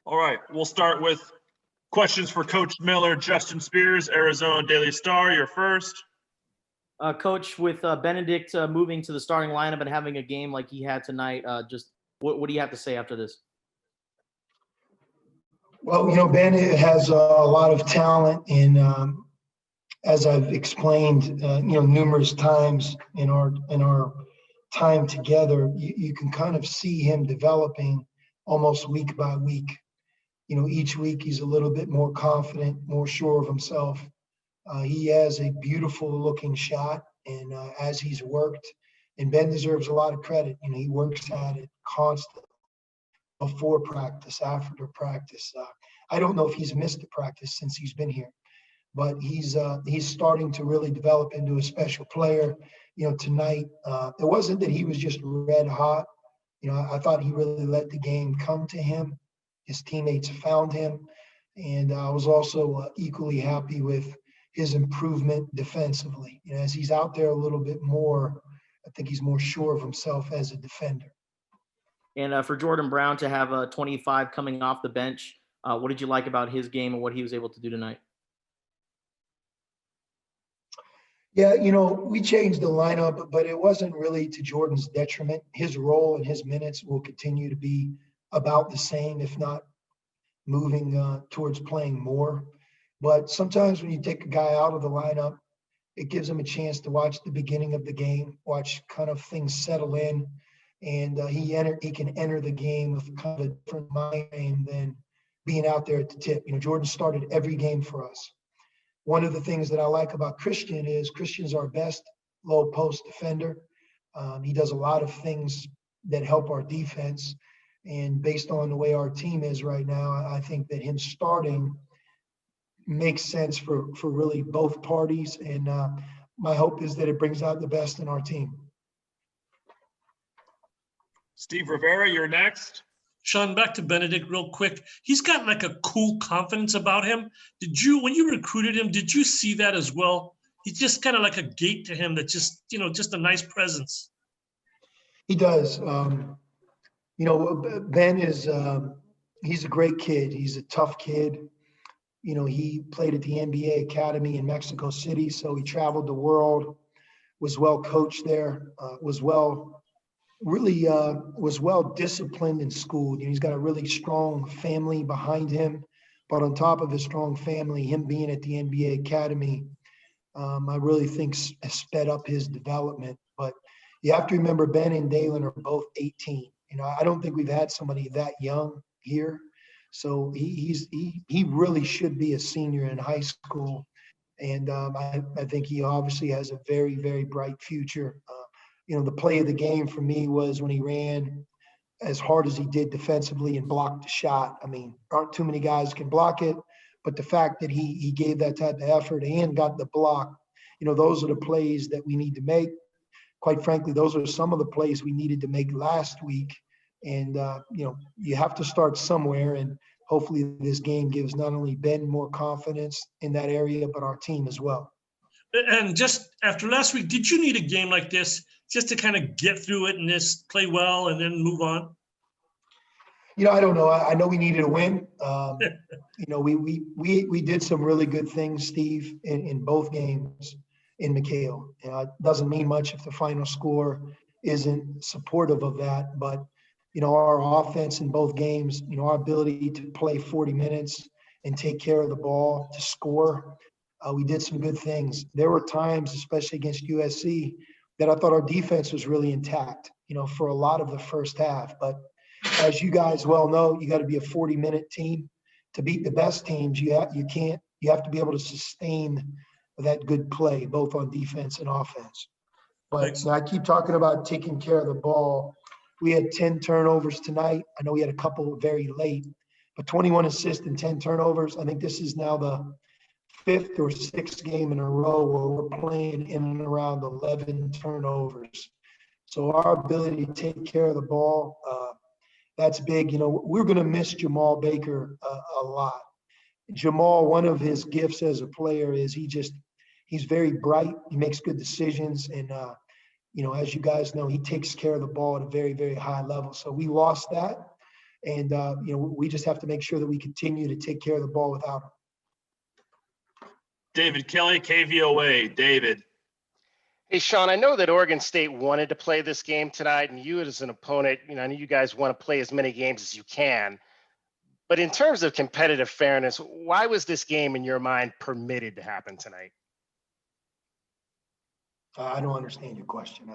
All right, we'll start with questions for Coach Miller. Justin Spears, Arizona Daily Star, you're first. Coach, with Benedict moving to the starting lineup and having a game like he had tonight, just what do you have to say after this? Well, Ben has a lot of talent, and as I've explained, numerous times in our time together, you can kind of see him developing almost week by week. Each week he's a little bit more confident, more sure of himself. He has a beautiful looking shot, and as he's worked, and Ben deserves a lot of credit. He works at it constantly, before practice, after practice. I don't know if he's missed a practice since he's been here, but he's starting to really develop into a special player. Tonight, it wasn't that he was just red hot. I thought he really let the game come to him. His teammates found him, and I was also equally happy with his improvement defensively. As he's out there a little bit more, I think he's more sure of himself as a defender. And for Jordan Brown to have 25 coming off the bench, what did you like about his game and what he was able to do tonight? Yeah, we changed the lineup, but it wasn't really to Jordan's detriment. His role and his minutes will continue to be about the same, if not moving towards playing more. But sometimes when you take a guy out of the lineup, it gives him a chance to watch the beginning of the game, watch kind of things settle in, and he can enter the game with kind of a different mind frame than being out there at the tip. Jordan started every game for us. One of the things that I like about Christian is Christian's our best low post defender. He does a lot of things that help our defense. And based on the way our team is right now, I think that him starting makes sense for really both parties. And my hope is that it brings out the best in our team. Steve Rivera, you're next. Sean, back to Benedict real quick. He's got like a cool confidence about him. When you recruited him, did you see that as well? He's just kind of like a gate to him that just a nice presence. He does. Ben is, he's a great kid. He's a tough kid. He played at the NBA Academy in Mexico City, so he traveled the world, was well coached there, was well disciplined in school. He's got a really strong family behind him, but on top of his strong family, him being at the NBA Academy, I really think has sped up his development. But you have to remember, Ben and Dalen are both 18. I don't think we've had somebody that young here. So he really should be a senior in high school. And I think he obviously has a very, very bright future. The play of the game for me was when he ran as hard as he did defensively and blocked the shot. I mean, aren't too many guys can block it, but the fact that he gave that type of effort and got the block, those are the plays that we need to make. Quite frankly, those are some of the plays we needed to make last week. And, you have to start somewhere. And hopefully this game gives not only Ben more confidence in that area, but our team as well. And just after last week, did you need a game like this just to kind of get through it and just play well and then move on? I don't know. I know we needed a win. We did some really good things, Steve, in both games in McHale. It doesn't mean much if the final score isn't supportive of that, but our offense in both games, our ability to play 40 minutes and take care of the ball, to score, we did some good things. There were times, especially against USC, that I thought our defense was really intact, for a lot of the first half. But as you guys well know, you got to be a 40-minute team. To beat the best teams, you have to be able to sustain that good play, both on defense and offense. But I keep talking about taking care of the ball. We had 10 turnovers tonight. I know we had a couple very late, but 21 assists and 10 turnovers. I think this is now the 5th or 6th game in a row where we're playing in and around 11 turnovers. So our ability to take care of the ball, that's big. We're going to miss Jamal Baker a lot. Jamal, one of his gifts as a player is he's very bright. He makes good decisions. And, as you guys know, he takes care of the ball at a very, very high level. So we lost that. And, we just have to make sure that we continue to take care of the ball without him. David Kelly, KVOA. David. Hey, Sean, I know that Oregon State wanted to play this game tonight, and you as an opponent, I know you guys want to play as many games as you can. But in terms of competitive fairness, why was this game, in your mind, permitted to happen tonight? I don't understand your question.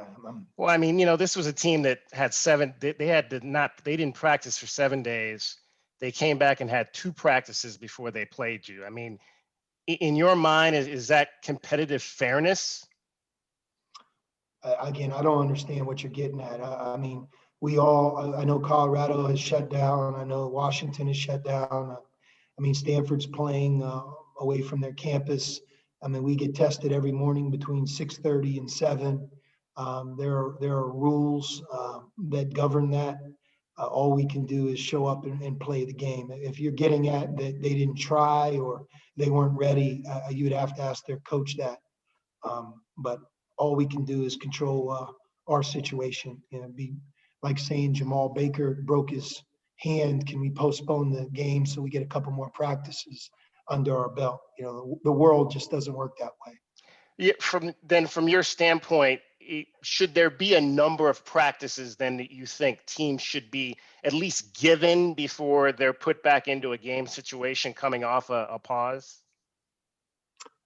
Well, I mean, this was a team that had they didn't practice for 7 days. They came back and had 2 practices before they played you. I mean, in your mind, is that competitive fairness? Again, I don't understand what you're getting at. I mean, I know Colorado has shut down. I know Washington has shut down. I mean, Stanford's playing away from their campus. I mean, we get tested every morning between 6:30 and 7. There are rules that govern that. All we can do is show up and play the game. If you're getting at that they didn't try or they weren't ready, you'd have to ask their coach that. But all we can do is control our situation. It'd be like saying Jamal Baker broke his hand. Can we postpone the game so we get a couple more practices under our belt? The world just doesn't work that way. Yeah, from your standpoint, should there be a number of practices then that you think teams should be at least given before they're put back into a game situation coming off a pause?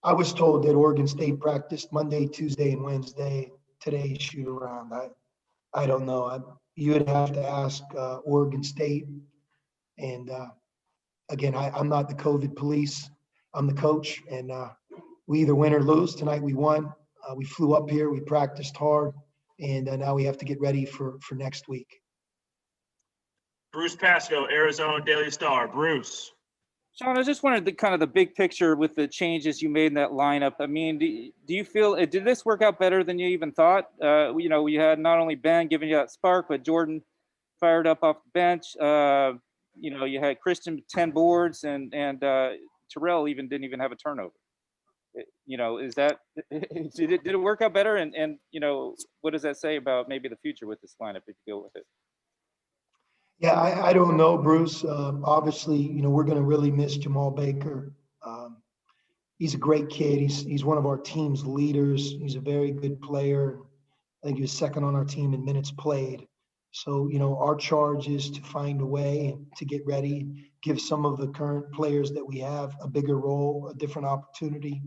I was told that Oregon State practiced Monday, Tuesday, and Wednesday. Today, shoot around. I don't know. You would have to ask Oregon State. And again, I'm not the COVID police. I'm the coach, and we either win or lose. Tonight we won. We flew up here. We practiced hard, and now we have to get ready for next week. Bruce Pasco, Arizona Daily Star. Bruce. Sean, I just wanted the big picture with the changes you made in that lineup. I mean, do you feel did this work out better than you even thought? We had not only Ben giving you that spark, but Jordan fired up off the bench. You had Christian with 10 boards, and Terrell didn't even have a turnover. Is that did it work out better? And what does that say about maybe the future with this lineup if you go with it? Yeah, I don't know, Bruce. Obviously, we're going to really miss Jamal Baker. He's a great kid. He's one of our team's leaders. He's a very good player. I think he was second on our team in minutes played. So, our charge is to find a way to get ready, give some of the current players that we have a bigger role, a different opportunity.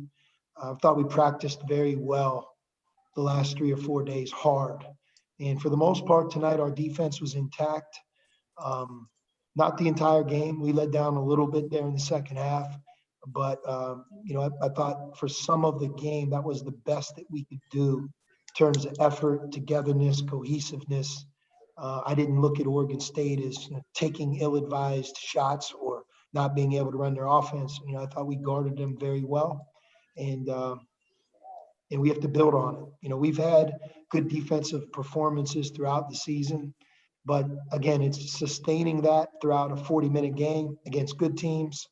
I thought we practiced very well the last 3 or 4 days, hard. And for the most part tonight, our defense was intact. Not the entire game. We let down a little bit there in the second half, but I thought for some of the game that was the best that we could do in terms of effort, togetherness, cohesiveness. I didn't look at Oregon State as taking ill-advised shots or not being able to run their offense. I thought we guarded them very well, and we have to build on it. We've had good defensive performances throughout the season. But again, it's sustaining that throughout a 40-minute game against good teams.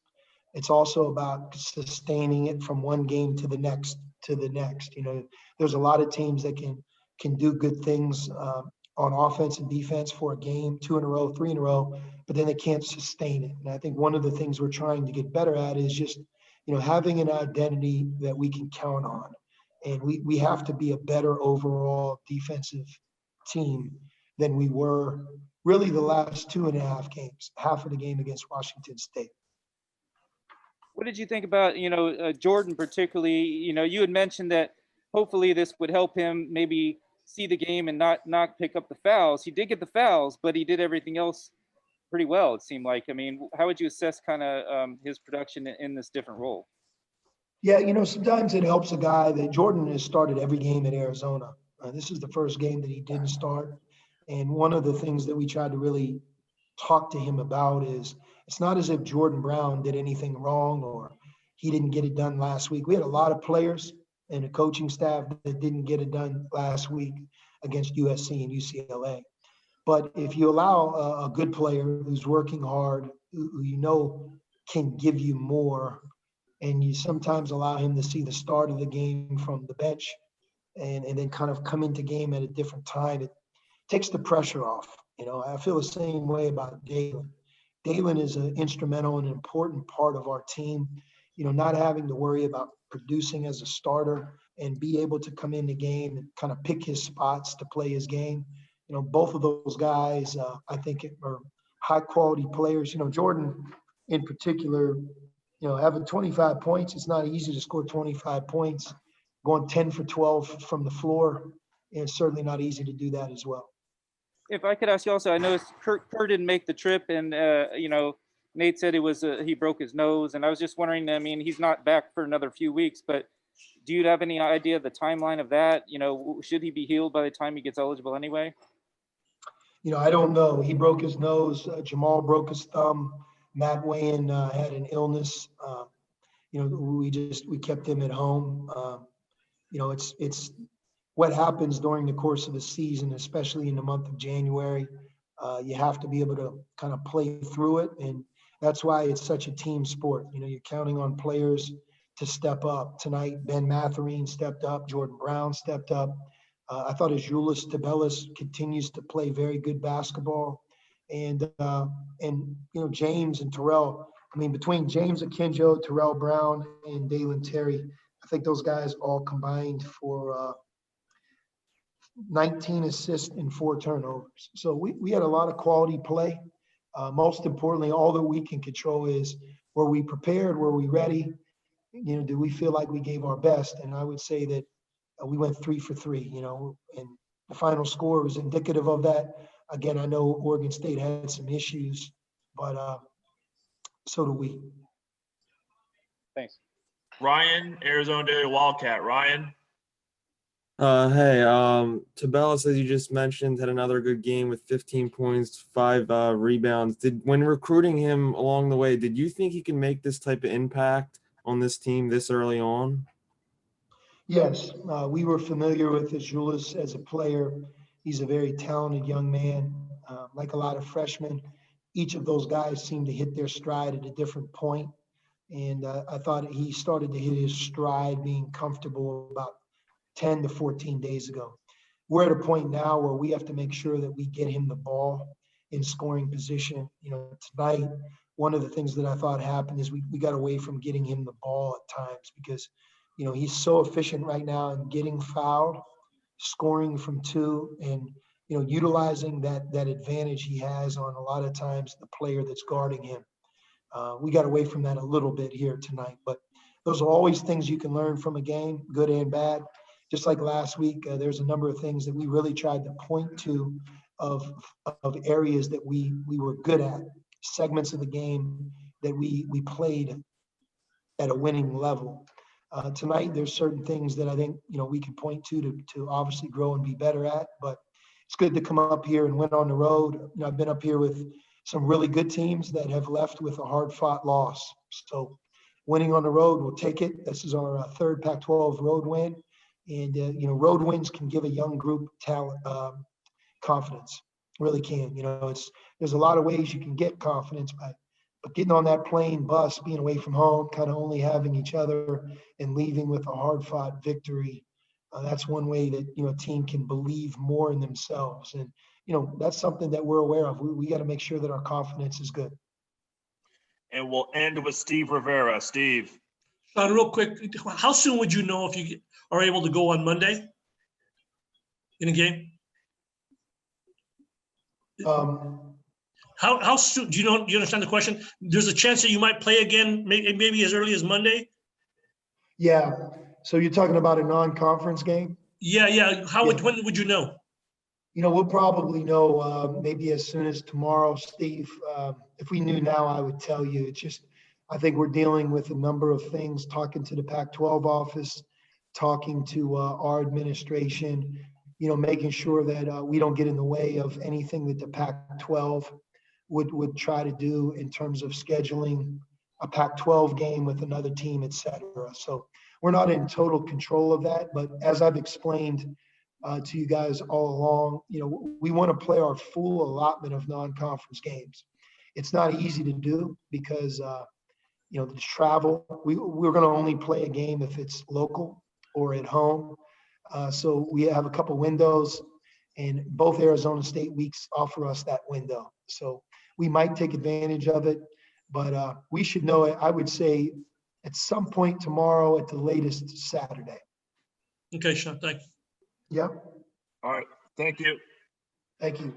It's also about sustaining it from one game to the next. There's a lot of teams that can do good things on offense and defense for a game, 2 in a row, 3 in a row, but then they can't sustain it. And I think one of the things we're trying to get better at is just, having an identity that we can count on. And we have to be a better overall defensive team than we were really the last 2.5 games, half of the game against Washington State. What did you think about, Jordan particularly? You had mentioned that hopefully this would help him maybe see the game and not pick up the fouls. He did get the fouls, but he did everything else pretty well, it seemed like. I mean, how would you assess his production in this different role? Yeah, sometimes it helps a guy that Jordan has started every game at Arizona. This is the first game that he didn't start. And one of the things that we tried to really talk to him about is it's not as if Jordan Brown did anything wrong or he didn't get it done last week. We had a lot of players and a coaching staff that didn't get it done last week against USC and UCLA. But if you allow a good player who's working hard, who can give you more, and you sometimes allow him to see the start of the game from the bench and then kind of come into game at a different time, it takes the pressure off. I feel the same way about Dalen. Dalen is an instrumental and important part of our team. Not having to worry about producing as a starter and be able to come in the game and kind of pick his spots to play his game. Both of those guys, I think, are high quality players. Jordan in particular, having 25 points, it's not easy to score 25 points. Going 10 for 12 from the floor, it's certainly not easy to do that as well. If I could ask you also, I know Kurt didn't make the trip, and Nate said he broke his nose, and I was just wondering. I mean, he's not back for another few weeks, but do you have any idea of the timeline of that? Should he be healed by the time he gets eligible anyway? I don't know. He broke his nose. Jamal broke his thumb. Matt Wayne had an illness. We kept him at home. It's what happens during the course of the season, especially in the month of January. You have to be able to kind of play through it. And that's why it's such a team sport. You're counting on players to step up. Tonight, Ben Matherine stepped up. Jordan Brown stepped up. I thought Julius Tabelis continues to play very good basketball. And James and Terrell, between James Akinjo, Terrell Brown, and Dalen Terry, I think those guys all combined for 19 assists and 4 turnovers. So we had a lot of quality play. Most importantly, all that we can control is, were we prepared? Were we ready? Do we feel like we gave our best? And I would say that we went 3 for 3, and the final score was indicative of that. Again, I know Oregon State had some issues, but so do we. Thanks. Ryan, Arizona Daily Wildcat. Ryan. Hey, Tabelis, as you just mentioned, had another good game with 15 points, 5 rebounds. When recruiting him along the way, did you think he can make this type of impact on this team this early on? Yes, we were familiar with Julius as a player. He's a very talented young man. Like a lot of freshmen, each of those guys seemed to hit their stride at a different point. And I thought he started to hit his stride being comfortable about 10 to 14 days ago. We're at a point now where we have to make sure that we get him the ball in scoring position. Tonight, one of the things that I thought happened is we got away from getting him the ball at times because, he's so efficient right now in getting fouled, scoring from 2, and, utilizing that advantage he has on a lot of times the player that's guarding him. We got away from that a little bit here tonight, but those are always things you can learn from a game, good and bad. Just like last week, there's a number of things that we really tried to point to of areas that we were good at, segments of the game that we played at a winning level. Tonight, there's certain things that I think, we can point to obviously grow and be better at, but it's good to come up here and win on the road. I've been up here with some really good teams that have left with a hard-fought loss. So winning on the road, we'll take it. This is our third Pac-12 road win. And, road wins can give a young group talent, confidence, really can. There's a lot of ways you can get confidence, but getting on that plane, bus, being away from home, kind of only having each other and leaving with a hard-fought victory, that's one way that, a team can believe more in themselves. And, that's something that we're aware of. We got to make sure that our confidence is good. And we'll end with Steve Rivera. Steve. Sean, real quick, how soon would you know if you are able to go on Monday in a game? How soon? Do you understand the question? There's a chance that you might play again, maybe as early as Monday. Yeah. So you're talking about a non-conference game? Yeah. When would you know? We'll probably know maybe as soon as tomorrow, Steve. If we knew now, I would tell you. It's just, I think we're dealing with a number of things, talking to the Pac-12 office, talking to our administration, making sure that we don't get in the way of anything that the Pac-12 would try to do in terms of scheduling a Pac-12 game with another team, et cetera. So we're not in total control of that, but as I've explained to you guys all along, we want to play our full allotment of non-conference games. It's not easy to do because, the travel, we're going to only play a game if it's local or at home. So we have a couple windows. And both Arizona State weeks offer us that window. So we might take advantage of it, but we should know it, I would say, at some point tomorrow, at the latest Saturday. Okay, Sean, thank you. Yeah, All right, thank you. thank you.